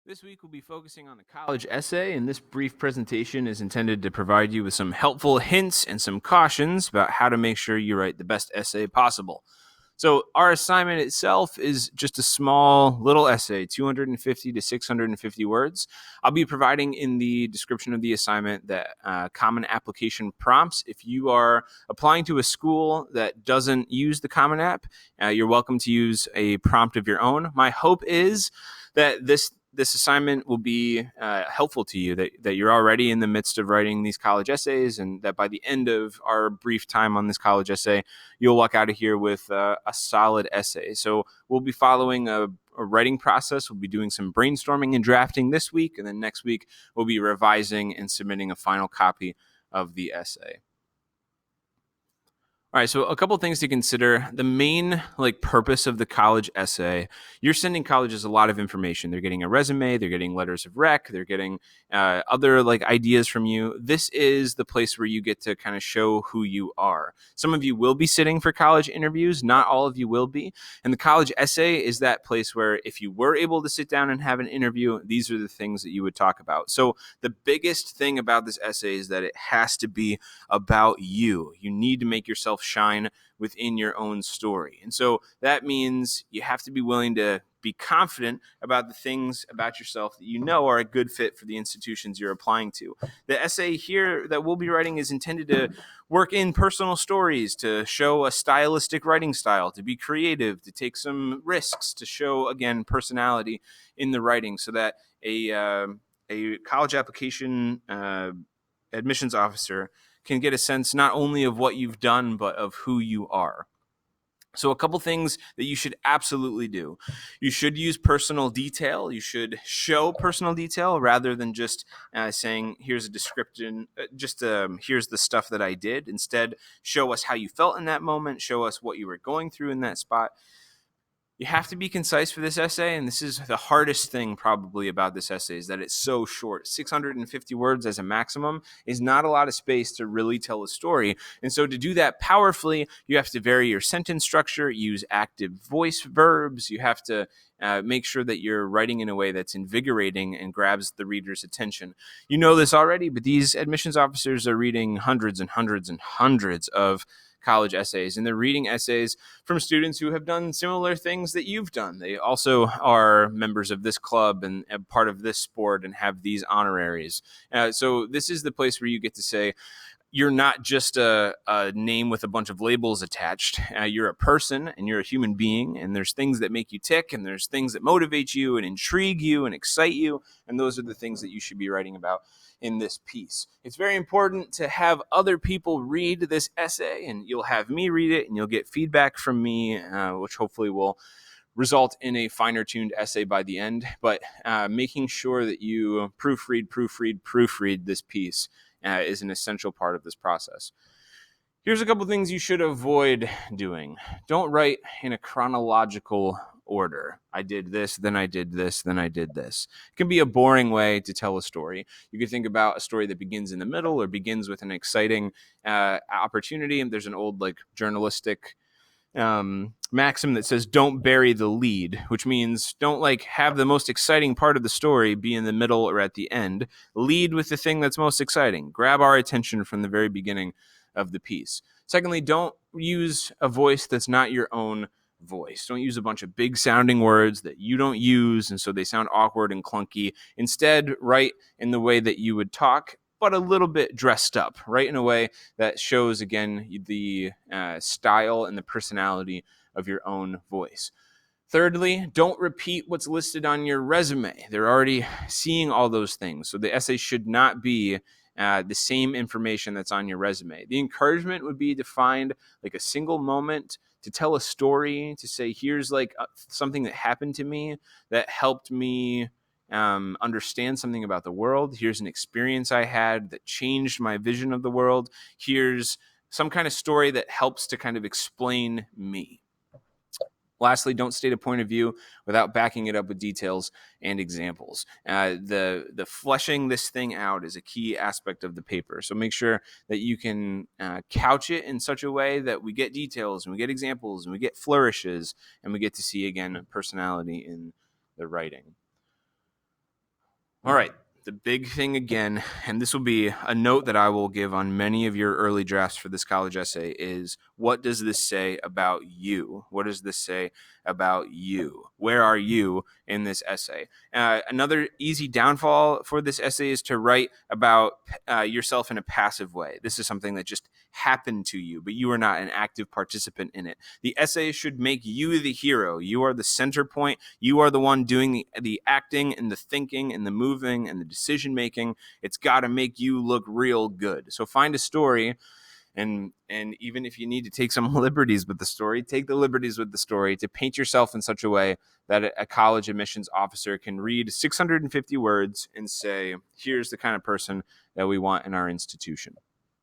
This week we'll be focusing on the college essay, and this brief presentation is intended to provide you with some helpful hints and some cautions about how to make sure you write the best essay possible. So our assignment itself is just a small little essay, 250 to 650 words. I'll be providing in the description of the assignment that common application prompts. If you are applying to a school that doesn't use the Common App, you're welcome to use a prompt of your own. My hope is that this assignment will be helpful to you, that you're already in the midst of writing these college essays, and that by the end of our brief time on this college essay, you'll walk out of here with a solid essay. So we'll be following a writing process. We'll be doing some brainstorming and drafting this week, and then next week we'll be revising and submitting a final copy of the essay. All right, so a couple things to consider. The main purpose of the college essay, you're sending colleges a lot of information. They're getting a resume, they're getting letters of rec, they're getting other ideas from you. This is the place where you get to kind of show who you are. Some of you will be sitting for college interviews, not all of you will be. And the college essay is that place where if you were able to sit down and have an interview, these are the things that you would talk about. So the biggest thing about this essay is that it has to be about you. You need to make yourself shine within your own story. And so that means you have to be willing to be confident about the things about yourself that you know are a good fit for the institutions you're applying to. The essay here that we'll be writing is intended to work in personal stories, to show a stylistic writing style, to be creative, to take some risks, to show, again, personality in the writing, so that a college application admissions officer can get a sense not only of what you've done, but of who you are. So a couple things that you should absolutely do. You should use personal detail. You should show personal detail rather than just saying, here's a description, here's the stuff that I did. Instead, show us how you felt in that moment. Show us what you were going through in that spot. You have to be concise for this essay, and this is the hardest thing probably about this essay, is that it's so short. 650 words as a maximum is not a lot of space to really tell a story. And so to do that powerfully, you have to vary your sentence structure, use active voice verbs. You have to make sure that you're writing in a way that's invigorating and grabs the reader's attention. You know this already, but these admissions officers are reading hundreds and hundreds and hundreds of college essays, and they're reading essays from students who have done similar things that you've done. They also are members of this club and part of this sport and have these honoraries. So this is the place where you get to say, you're not just a name with a bunch of labels attached. You're a person, and you're a human being, and there's things that make you tick, and there's things that motivate you and intrigue you and excite you, and those are the things that you should be writing about in this piece. It's very important to have other people read this essay, and you'll have me read it, and you'll get feedback from me, which hopefully will result in a finer tuned essay by the end. But making sure that you proofread this piece is an essential part of this process. Here's a couple things you should avoid doing. Don't write in a chronological order. I did this, then I did this, then I did this. It can be a boring way to tell a story. You could think about a story that begins in the middle or begins with an exciting opportunity. And there's an old journalistic maxim that says, don't bury the lead, which means don't have the most exciting part of the story be in the middle or at the end. Lead with the thing that's most exciting. Grab our attention from the very beginning of the piece. Secondly, don't use a voice that's not your own voice. Don't use a bunch of big sounding words that you don't use, and so they sound awkward and clunky. Instead, write in the way that you would talk, but a little bit dressed up, right, in a way that shows, again, the style and the personality of your own voice. Thirdly, don't repeat what's listed on your resume. They're already seeing all those things, so the essay should not be the same information that's on your resume. The encouragement would be to find a single moment to tell a story, to say, here's something that happened to me that helped me understand something about the world. Here's an experience I had that changed my vision of the world. Here's some kind of story that helps to kind of explain me. Lastly, don't state a point of view without backing it up with details and examples. The fleshing this thing out is a key aspect of the paper. So make sure that you can couch it in such a way that we get details and we get examples and we get flourishes and we get to see, again, personality in the writing. All right. The big thing again, and this will be a note that I will give on many of your early drafts for this college essay, is what does this say about you? What does this say about you? Where are you in this essay? Another easy downfall for this essay is to write about yourself in a passive way. This is something that just happened to you, but you are not an active participant in it. The essay should make you the hero. You are the center point. You are the one doing the acting and the thinking and the moving and the decision making. It's got to make you look real good. So find a story, and even if you need to take some liberties with the story, take the liberties with the story to paint yourself in such a way that a college admissions officer can read 650 words and say, here's the kind of person that we want in our institution.